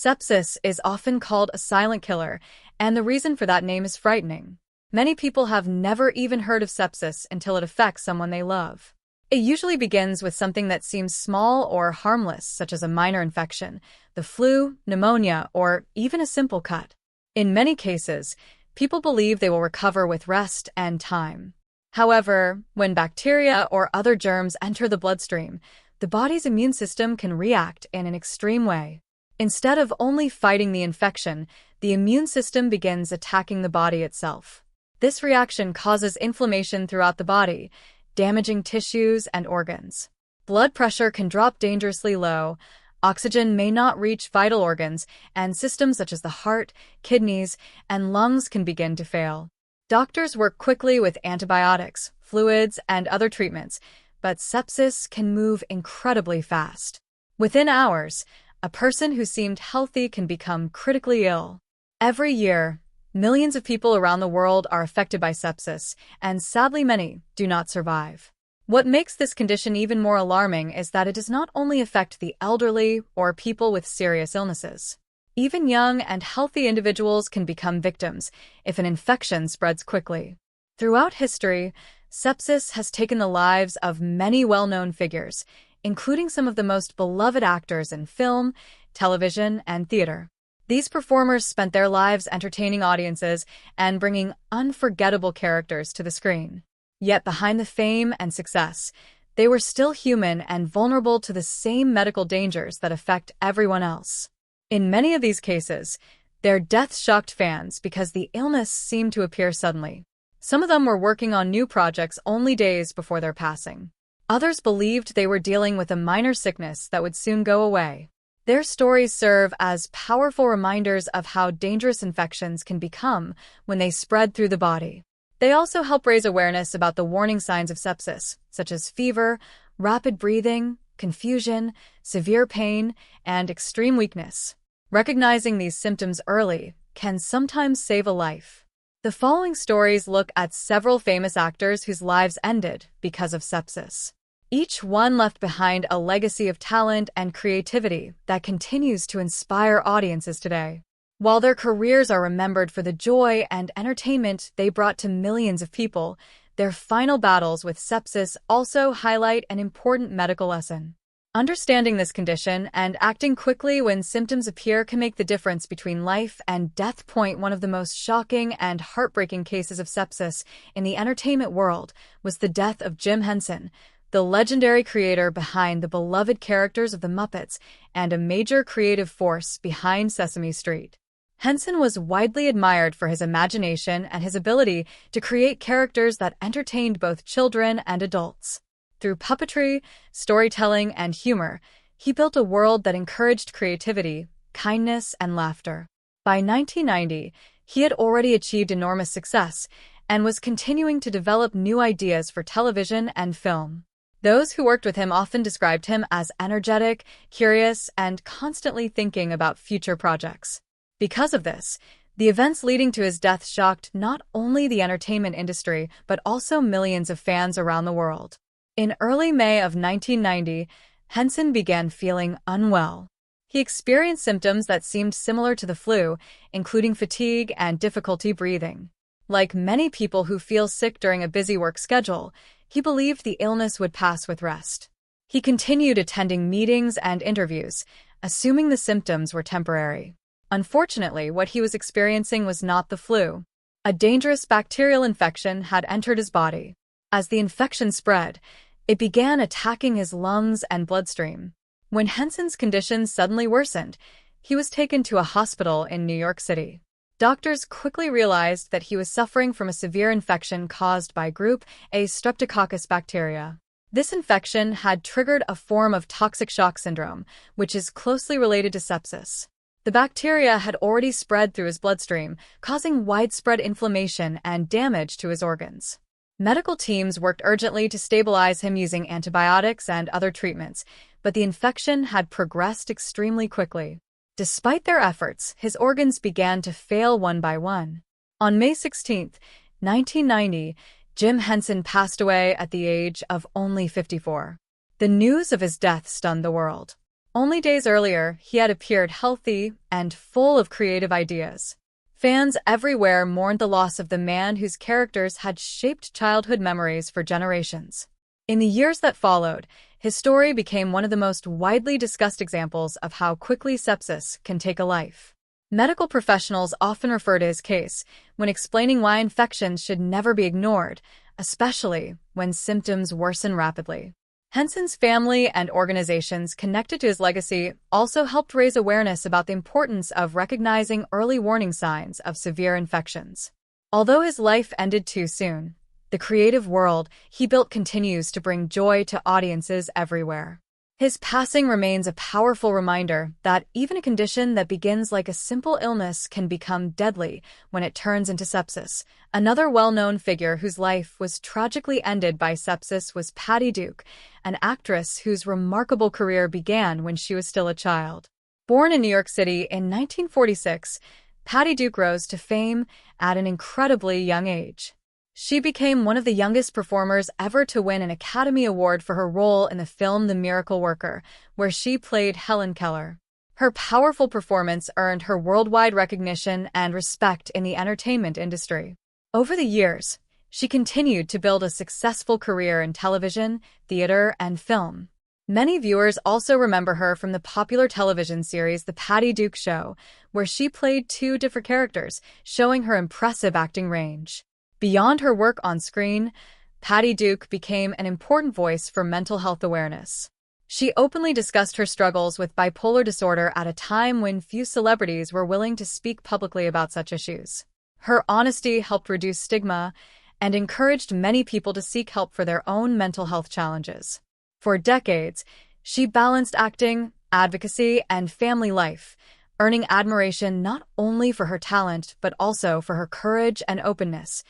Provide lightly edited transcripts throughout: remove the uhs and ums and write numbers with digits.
Sepsis is often called a silent killer, and the reason for that name is frightening. Many people have never even heard of sepsis until it affects someone they love. It usually begins with something that seems small or harmless, such as a minor infection, the flu, pneumonia, or even a simple cut. In many cases, people believe they will recover with rest and time. However, when bacteria or other germs enter the bloodstream, the body's immune system can react in an extreme way. Instead of only fighting the infection, the immune system begins attacking the body itself. This reaction causes inflammation throughout the body, damaging tissues and organs. Blood pressure can drop dangerously low, oxygen may not reach vital organs, and systems such as the heart, kidneys, and lungs can begin to fail. Doctors work quickly with antibiotics, fluids, and other treatments, but sepsis can move incredibly fast. Within hours, a person who seemed healthy can become critically ill. Every year, millions of people around the world are affected by sepsis, and sadly many do not survive. What makes this condition even more alarming is that it does not only affect the elderly or people with serious illnesses. Even young and healthy individuals can become victims if an infection spreads quickly. Throughout history, sepsis has taken the lives of many well-known figures, including some of the most beloved actors in film, television, and theater. These performers spent their lives entertaining audiences and bringing unforgettable characters to the screen. Yet behind the fame and success, they were still human and vulnerable to the same medical dangers that affect everyone else. In many of these cases, their deaths shocked fans because the illness seemed to appear suddenly. Some of them were working on new projects only days before their passing. Others believed they were dealing with a minor sickness that would soon go away. Their stories serve as powerful reminders of how dangerous infections can become when they spread through the body. They also help raise awareness about the warning signs of sepsis, such as fever, rapid breathing, confusion, severe pain, and extreme weakness. Recognizing these symptoms early can sometimes save a life. The following stories look at several famous actors whose lives ended because of sepsis. Each one left behind a legacy of talent and creativity that continues to inspire audiences today. While their careers are remembered for the joy and entertainment they brought to millions of people, their final battles with sepsis also highlight an important medical lesson. Understanding this condition and acting quickly when symptoms appear can make the difference between life and death. One of the most shocking and heartbreaking cases of sepsis in the entertainment world was the death of Jim Henson, the legendary creator behind the beloved characters of the Muppets and a major creative force behind Sesame Street. Henson was widely admired for his imagination and his ability to create characters that entertained both children and adults. Through puppetry, storytelling, and humor, he built a world that encouraged creativity, kindness, and laughter. By 1990, he had already achieved enormous success and was continuing to develop new ideas for television and film. Those who worked with him often described him as energetic, curious, and constantly thinking about future projects. Because of this, the events leading to his death shocked not only the entertainment industry but also millions of fans around the world. In early May of 1990, Henson began feeling unwell. He experienced symptoms that seemed similar to the flu, including fatigue and difficulty breathing. Like many people who feel sick during a busy work schedule, he believed the illness would pass with rest. He continued attending meetings and interviews, assuming the symptoms were temporary. Unfortunately, what he was experiencing was not the flu. A dangerous bacterial infection had entered his body. As the infection spread, it began attacking his lungs and bloodstream. When Henson's condition suddenly worsened, he was taken to a hospital in New York City. Doctors quickly realized that he was suffering from a severe infection caused by Group A Streptococcus bacteria. This infection had triggered a form of toxic shock syndrome, which is closely related to sepsis. The bacteria had already spread through his bloodstream, causing widespread inflammation and damage to his organs. Medical teams worked urgently to stabilize him using antibiotics and other treatments, but the infection had progressed extremely quickly. Despite their efforts, his organs began to fail one by one. On May 16, 1990, Jim Henson passed away at the age of only 54. The news of his death stunned the world. Only days earlier, he had appeared healthy and full of creative ideas. Fans everywhere mourned the loss of the man whose characters had shaped childhood memories for generations. In the years that followed, his story became one of the most widely discussed examples of how quickly sepsis can take a life. Medical professionals often refer to his case when explaining why infections should never be ignored, especially when symptoms worsen rapidly. Henson's family and organizations connected to his legacy also helped raise awareness about the importance of recognizing early warning signs of severe infections. Although his life ended too soon, the creative world he built continues to bring joy to audiences everywhere. His passing remains a powerful reminder that even a condition that begins like a simple illness can become deadly when it turns into sepsis. Another well-known figure whose life was tragically ended by sepsis was Patty Duke, an actress whose remarkable career began when she was still a child. Born in New York City in 1946, Patty Duke rose to fame at an incredibly young age. She became one of the youngest performers ever to win an Academy Award for her role in the film The Miracle Worker, where she played Helen Keller. Her powerful performance earned her worldwide recognition and respect in the entertainment industry. Over the years, she continued to build a successful career in television, theater, and film. Many viewers also remember her from the popular television series The Patty Duke Show, where she played two different characters, showing her impressive acting range. Beyond her work on screen, Patty Duke became an important voice for mental health awareness. She openly discussed her struggles with bipolar disorder at a time when few celebrities were willing to speak publicly about such issues. Her honesty helped reduce stigma and encouraged many people to seek help for their own mental health challenges. For decades, she balanced acting, advocacy, and family life, earning admiration not only for her talent but also for her courage and openness.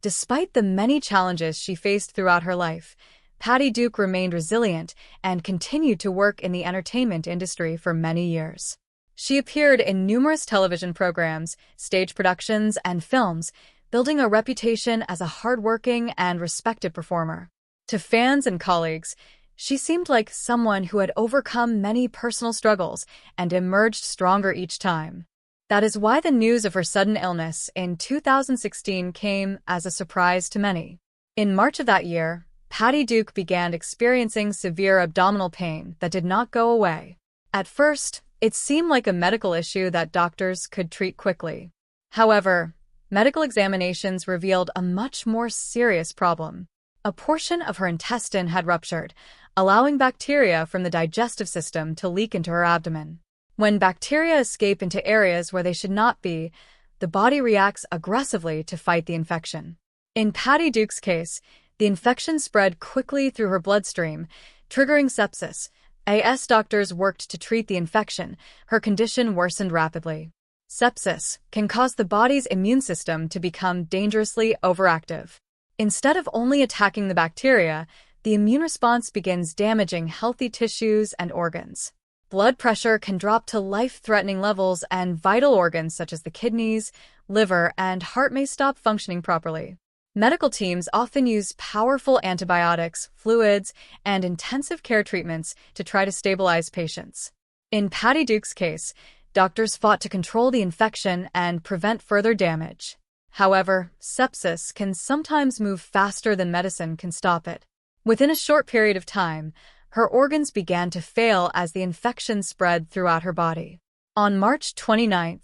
Despite the many challenges she faced throughout her life, Patty Duke remained resilient and continued to work in the entertainment industry for many years. She appeared in numerous television programs, stage productions, and films, building a reputation as a hardworking and respected performer. To fans and colleagues, she seemed like someone who had overcome many personal struggles and emerged stronger each time. That is why the news of her sudden illness in 2016 came as a surprise to many. In March of that year, Patty Duke began experiencing severe abdominal pain that did not go away. At first, it seemed like a medical issue that doctors could treat quickly. However, medical examinations revealed a much more serious problem. A portion of her intestine had ruptured, allowing bacteria from the digestive system to leak into her abdomen. When bacteria escape into areas where they should not be, the body reacts aggressively to fight the infection. In Patty Duke's case, the infection spread quickly through her bloodstream, triggering sepsis. As doctors worked to treat the infection, her condition worsened rapidly. Sepsis can cause the body's immune system to become dangerously overactive. Instead of only attacking the bacteria, the immune response begins damaging healthy tissues and organs. Blood pressure can drop to life-threatening levels, and vital organs such as the kidneys, liver, and heart may stop functioning properly. Medical teams often use powerful antibiotics, fluids, and intensive care treatments to try to stabilize patients. In Patty Duke's case, doctors fought to control the infection and prevent further damage. However, sepsis can sometimes move faster than medicine can stop it. Within a short period of time, her organs began to fail as the infection spread throughout her body. On March 29,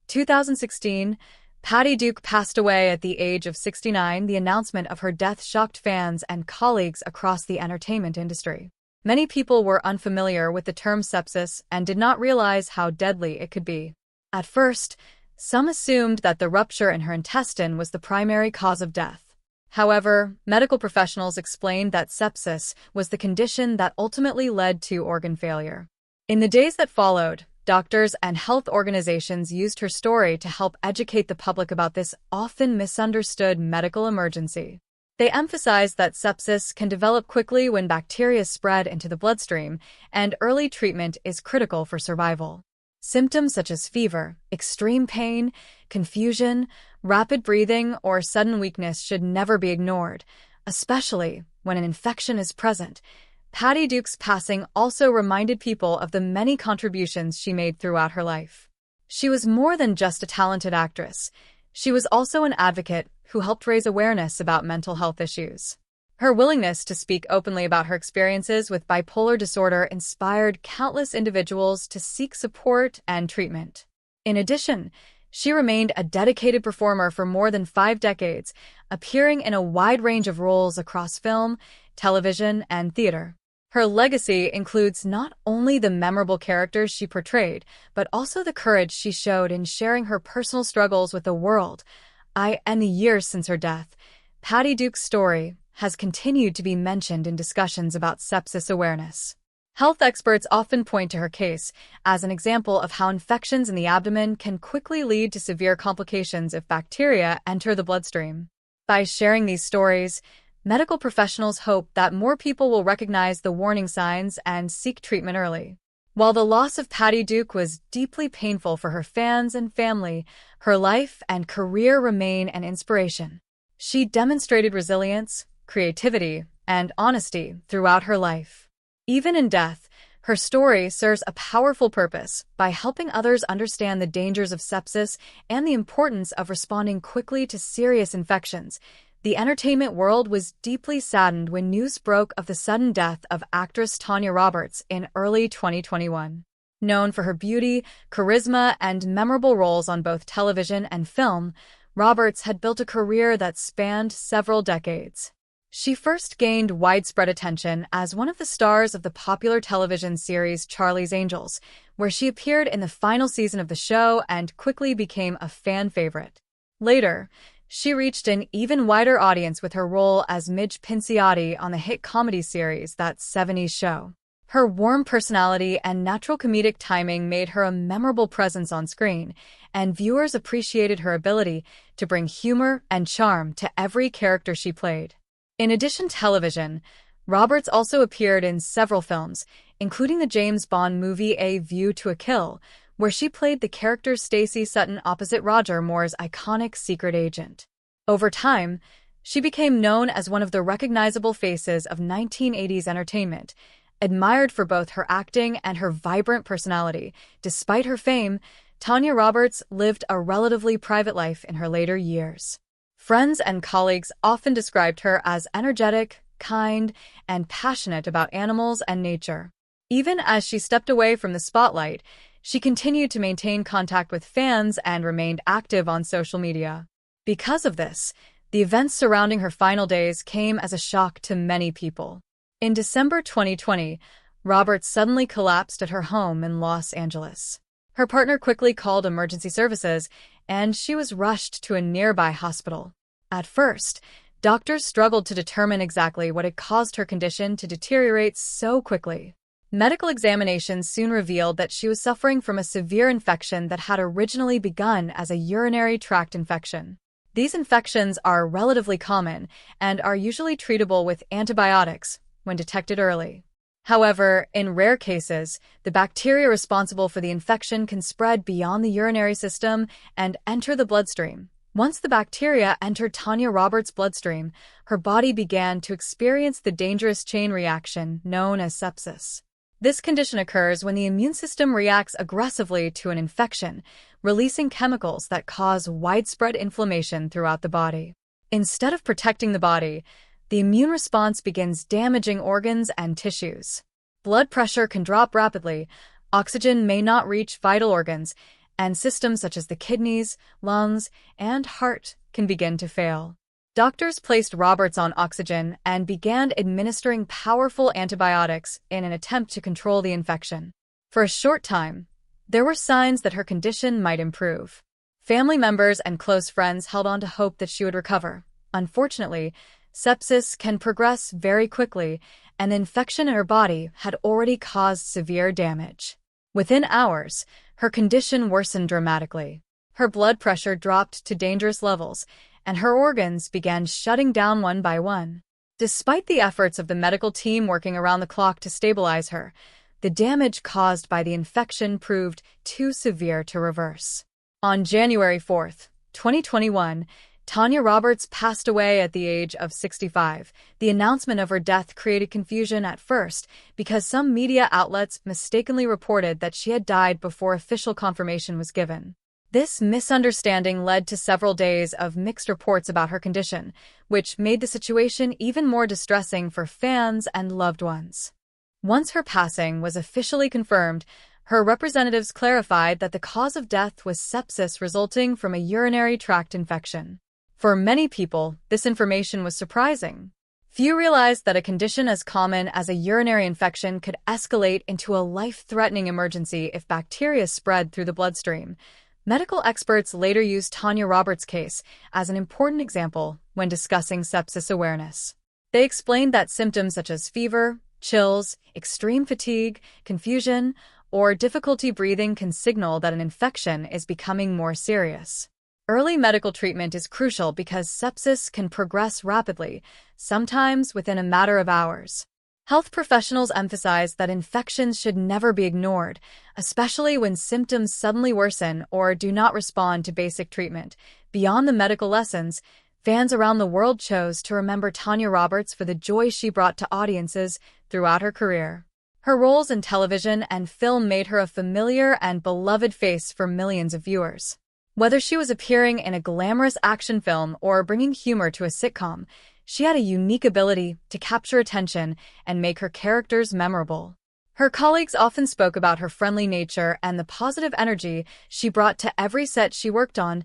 2016, Patty Duke passed away at the age of 69. The announcement of her death shocked fans and colleagues across the entertainment industry. Many people were unfamiliar with the term sepsis and did not realize how deadly it could be. At first, some assumed that the rupture in her intestine was the primary cause of death. However, medical professionals explained that sepsis was the condition that ultimately led to organ failure. In the days that followed, doctors and health organizations used her story to help educate the public about this often misunderstood medical emergency. They emphasized that sepsis can develop quickly when bacteria spread into the bloodstream, and early treatment is critical for survival. Symptoms such as fever, extreme pain, confusion, rapid breathing, or sudden weakness should never be ignored, especially when an infection is present. Patty Duke's passing also reminded people of the many contributions she made throughout her life. She was more than just a talented actress. She was also an advocate who helped raise awareness about mental health issues. Her willingness to speak openly about her experiences with bipolar disorder inspired countless individuals to seek support and treatment. In addition, she remained a dedicated performer for more than 5 decades, appearing in a wide range of roles across film, television, and theater. Her legacy includes not only the memorable characters she portrayed, but also the courage she showed in sharing her personal struggles with the world. In the years since her death, Patty Duke's story has continued to be mentioned in discussions about sepsis awareness. Health experts often point to her case as an example of how infections in the abdomen can quickly lead to severe complications if bacteria enter the bloodstream. By sharing these stories, medical professionals hope that more people will recognize the warning signs and seek treatment early. While the loss of Patty Duke was deeply painful for her fans and family, her life and career remain an inspiration. She demonstrated resilience, creativity, and honesty throughout her life. Even in death, her story serves a powerful purpose by helping others understand the dangers of sepsis and the importance of responding quickly to serious infections. The entertainment world was deeply saddened when news broke of the sudden death of actress Tanya Roberts in early 2021. Known for her beauty, charisma, and memorable roles on both television and film, Roberts had built a career that spanned several decades. She first gained widespread attention as one of the stars of the popular television series Charlie's Angels, where she appeared in the final season of the show and quickly became a fan favorite. Later, she reached an even wider audience with her role as Midge Pinciotti on the hit comedy series That 70s Show. Her warm personality and natural comedic timing made her a memorable presence on screen, and viewers appreciated her ability to bring humor and charm to every character she played. In addition to television, Roberts also appeared in several films, including the James Bond movie A View to a Kill, where she played the character Stacey Sutton opposite Roger Moore's iconic secret agent. Over time, she became known as one of the recognizable faces of 1980s entertainment, admired for both her acting and her vibrant personality. Despite her fame, Tanya Roberts lived a relatively private life in her later years. Friends and colleagues often described her as energetic, kind, and passionate about animals and nature. Even as she stepped away from the spotlight, she continued to maintain contact with fans and remained active on social media. Because of this, the events surrounding her final days came as a shock to many people. In December 2020, Roberts suddenly collapsed at her home in Los Angeles. Her partner quickly called emergency services, and she was rushed to a nearby hospital. At first, doctors struggled to determine exactly what had caused her condition to deteriorate so quickly. Medical examinations soon revealed that she was suffering from a severe infection that had originally begun as a urinary tract infection. These infections are relatively common and are usually treatable with antibiotics when detected early. However, in rare cases, the bacteria responsible for the infection can spread beyond the urinary system and enter the bloodstream. Once the bacteria entered Tanya Roberts' bloodstream, her body began to experience the dangerous chain reaction known as sepsis. This condition occurs when the immune system reacts aggressively to an infection, releasing chemicals that cause widespread inflammation throughout the body. Instead of protecting the body, the immune response begins damaging organs and tissues. Blood pressure can drop rapidly, oxygen may not reach vital organs, and systems such as the kidneys, lungs, and heart can begin to fail. Doctors placed Roberts on oxygen and began administering powerful antibiotics in an attempt to control the infection. For a short time, there were signs that her condition might improve. Family members and close friends held on to hope that she would recover. Unfortunately, sepsis can progress very quickly, and the infection in her body had already caused severe damage. Within hours, her condition worsened dramatically. Her blood pressure dropped to dangerous levels, and her organs began shutting down one by one. Despite the efforts of the medical team working around the clock to stabilize her, the damage caused by the infection proved too severe to reverse. On January 4, 2021, Tanya Roberts passed away at the age of 65. The announcement of her death created confusion at first because some media outlets mistakenly reported that she had died before official confirmation was given. This misunderstanding led to several days of mixed reports about her condition, which made the situation even more distressing for fans and loved ones. Once her passing was officially confirmed, her representatives clarified that the cause of death was sepsis resulting from a urinary tract infection. For many people, this information was surprising. Few realized that a condition as common as a urinary infection could escalate into a life-threatening emergency if bacteria spread through the bloodstream. Medical experts later used Tanya Roberts' case as an important example when discussing sepsis awareness. They explained that symptoms such as fever, chills, extreme fatigue, confusion, or difficulty breathing can signal that an infection is becoming more serious. Early medical treatment is crucial because sepsis can progress rapidly, sometimes within a matter of hours. Health professionals emphasize that infections should never be ignored, especially when symptoms suddenly worsen or do not respond to basic treatment. Beyond the medical lessons, fans around the world chose to remember Tanya Roberts for the joy she brought to audiences throughout her career. Her roles in television and film made her a familiar and beloved face for millions of viewers. Whether she was appearing in a glamorous action film or bringing humor to a sitcom, she had a unique ability to capture attention and make her characters memorable. Her colleagues often spoke about her friendly nature and the positive energy she brought to every set she worked on.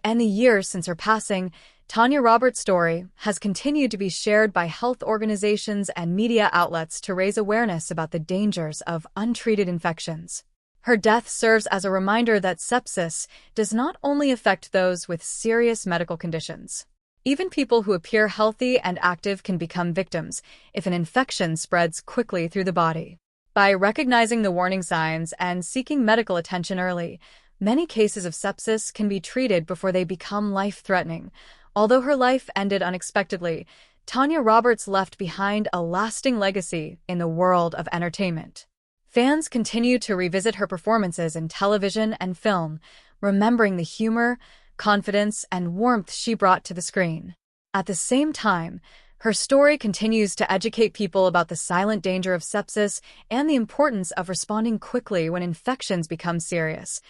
In the years since her passing, Tanya Roberts' story has continued to be shared by health organizations and media outlets to raise awareness about the dangers of untreated infections. Her death serves as a reminder that sepsis does not only affect those with serious medical conditions. Even people who appear healthy and active can become victims if an infection spreads quickly through the body. By recognizing the warning signs and seeking medical attention early, many cases of sepsis can be treated before they become life-threatening. Although her life ended unexpectedly, Tanya Roberts left behind a lasting legacy in the world of entertainment. Fans continue to revisit her performances in television and film, remembering the humor, confidence, and warmth she brought to the screen. At the same time, her story continues to educate people about the silent danger of sepsis and the importance of responding quickly when infections become serious.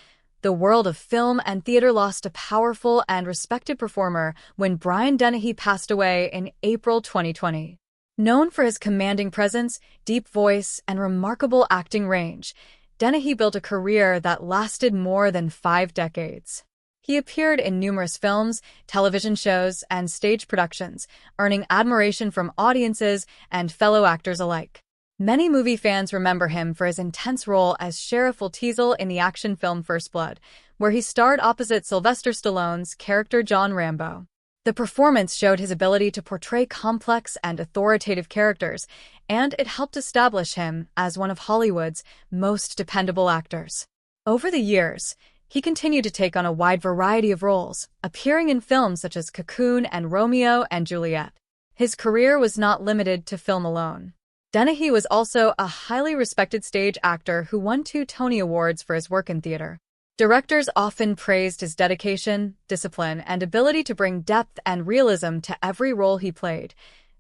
The world of film and theater lost a powerful and respected performer when Brian Dennehy passed away in April 2020. Known for his commanding presence, deep voice, and remarkable acting range, Dennehy built a career that lasted more than 5 decades. He appeared in numerous films, television shows, and stage productions, earning admiration from audiences and fellow actors alike. Many movie fans remember him for his intense role as Sheriff Teasel in the action film First Blood, where he starred opposite Sylvester Stallone's character John Rambo. The performance showed his ability to portray complex and authoritative characters, and it helped establish him as one of Hollywood's most dependable actors. Over the years, he continued to take on a wide variety of roles, appearing in films such as Cocoon and Romeo and Juliet. His career was not limited to film alone. Dennehy was also a highly respected stage actor who won 2 Tony Awards for his work in theater. Directors often praised his dedication, discipline, and ability to bring depth and realism to every role he played.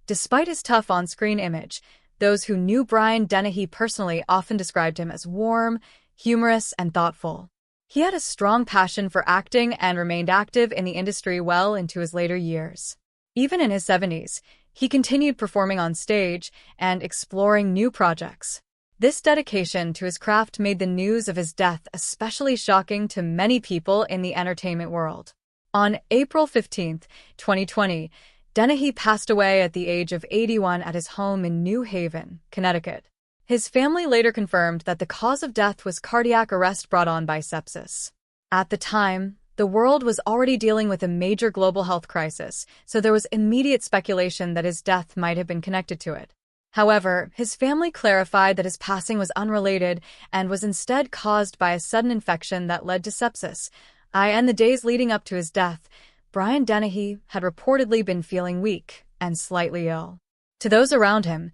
Despite his tough on-screen image, those who knew Brian Dennehy personally often described him as warm, humorous, and thoughtful. He had a strong passion for acting and remained active in the industry well into his later years. Even in his 70s, he continued performing on stage and exploring new projects. This dedication to his craft made the news of his death especially shocking to many people in the entertainment world. On April 15, 2020, Dennehy passed away at the age of 81 at his home in New Haven, Connecticut. His family later confirmed that the cause of death was cardiac arrest brought on by sepsis. At the time, the world was already dealing with a major global health crisis, so there was immediate speculation that his death might have been connected to it. However, his family clarified that his passing was unrelated and was instead caused by a sudden infection that led to sepsis. In the days leading up to his death, Brian Dennehy had reportedly been feeling weak and slightly ill. To those around him,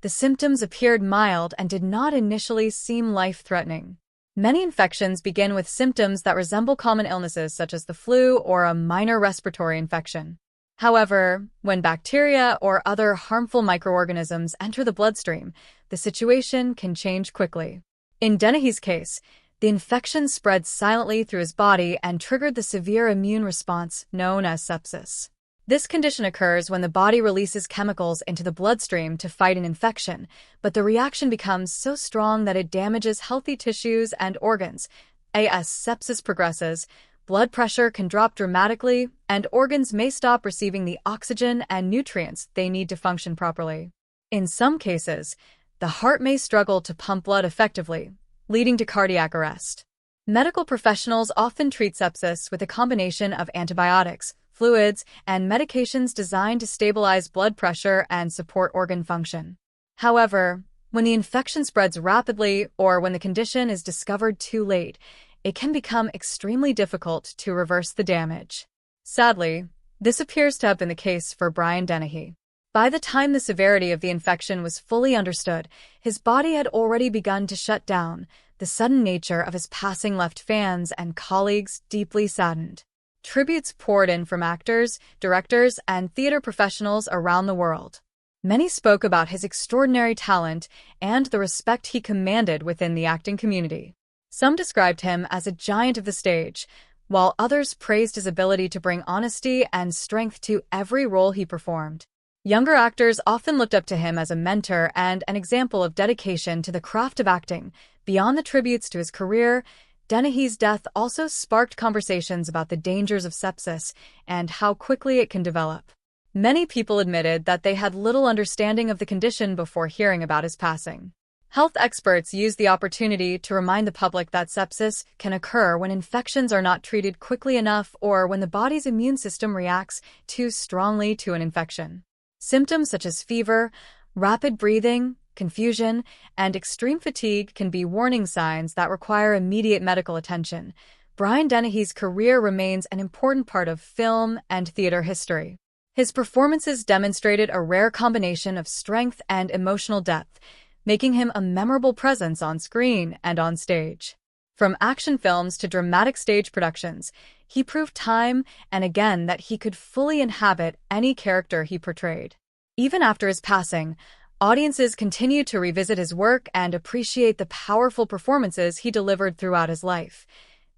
the symptoms appeared mild and did not initially seem life-threatening. Many infections begin with symptoms that resemble common illnesses such as the flu or a minor respiratory infection. However, when bacteria or other harmful microorganisms enter the bloodstream, the situation can change quickly. In Dennehy's case, the infection spread silently through his body and triggered the severe immune response known as sepsis. This condition occurs when the body releases chemicals into the bloodstream to fight an infection, but the reaction becomes so strong that it damages healthy tissues and organs. As sepsis progresses, blood pressure can drop dramatically, and organs may stop receiving the oxygen and nutrients they need to function properly. In some cases, the heart may struggle to pump blood effectively, leading to cardiac arrest. Medical professionals often treat sepsis with a combination of antibiotics, fluids, and medications designed to stabilize blood pressure and support organ function. However, when the infection spreads rapidly or when the condition is discovered too late, it can become extremely difficult to reverse the damage. Sadly, this appears to have been the case for Brian Dennehy. By the time the severity of the infection was fully understood, his body had already begun to shut down. The sudden nature of his passing left fans and colleagues deeply saddened. Tributes poured in from actors, directors, and theater professionals around the world. Many spoke about his extraordinary talent and the respect he commanded within the acting community. Some described him as a giant of the stage, while others praised his ability to bring honesty and strength to every role he performed. Younger actors often looked up to him as a mentor and an example of dedication to the craft of acting. Beyond the tributes to his career, Dennehy's death also sparked conversations about the dangers of sepsis and how quickly it can develop. Many people admitted that they had little understanding of the condition before hearing about his passing. Health experts used the opportunity to remind the public that sepsis can occur when infections are not treated quickly enough or when the body's immune system reacts too strongly to an infection. Symptoms such as fever, rapid breathing, confusion, and extreme fatigue can be warning signs that require immediate medical attention. Brian Dennehy's career remains an important part of film and theater history. His performances demonstrated a rare combination of strength and emotional depth, making him a memorable presence on screen and on stage. From action films to dramatic stage productions, he proved time and again that he could fully inhabit any character he portrayed. Even after his passing, audiences continue to revisit his work and appreciate the powerful performances he delivered throughout his life.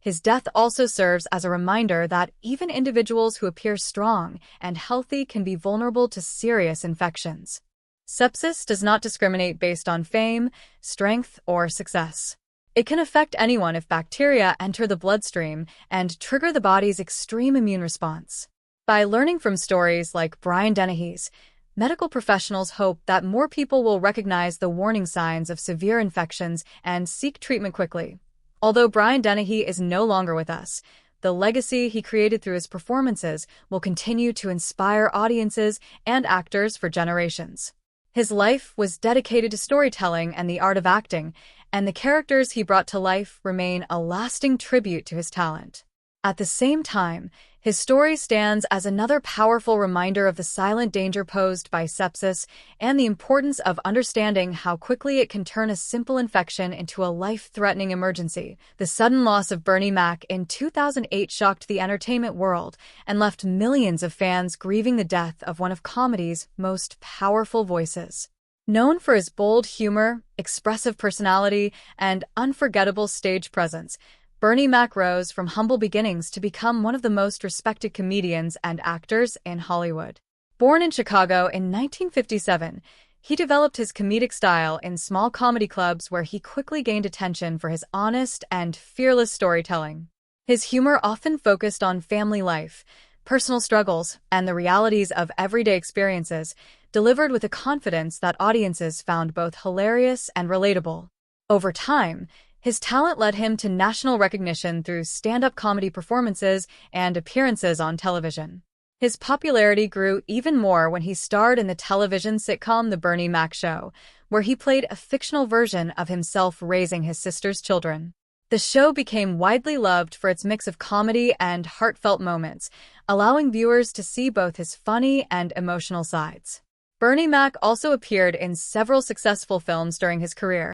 His death also serves as a reminder that even individuals who appear strong and healthy can be vulnerable to serious infections. Sepsis does not discriminate based on fame, strength, or success. It can affect anyone if bacteria enter the bloodstream and trigger the body's extreme immune response. By learning from stories like Brian Dennehy's, medical professionals hope that more people will recognize the warning signs of severe infections and seek treatment quickly. Although Brian Dennehy is no longer with us, the legacy he created through his performances will continue to inspire audiences and actors for generations. His life was dedicated to storytelling and the art of acting, and the characters he brought to life remain a lasting tribute to his talent. At the same time, his story stands as another powerful reminder of the silent danger posed by sepsis and the importance of understanding how quickly it can turn a simple infection into a life-threatening emergency. The sudden loss of Bernie Mac in 2008 shocked the entertainment world and left millions of fans grieving the death of one of comedy's most powerful voices. Known for his bold humor, expressive personality, and unforgettable stage presence, Bernie Mac rose from humble beginnings to become one of the most respected comedians and actors in Hollywood. Born in Chicago in 1957, he developed his comedic style in small comedy clubs where he quickly gained attention for his honest and fearless storytelling. His humor often focused on family life, personal struggles, and the realities of everyday experiences, delivered with a confidence that audiences found both hilarious and relatable. Over time, his talent led him to national recognition through stand-up comedy performances and appearances on television. His popularity grew even more when he starred in the television sitcom The Bernie Mac Show, where he played a fictional version of himself raising his sister's children. The show became widely loved for its mix of comedy and heartfelt moments, allowing viewers to see both his funny and emotional sides. Bernie Mac also appeared in several successful films during his career.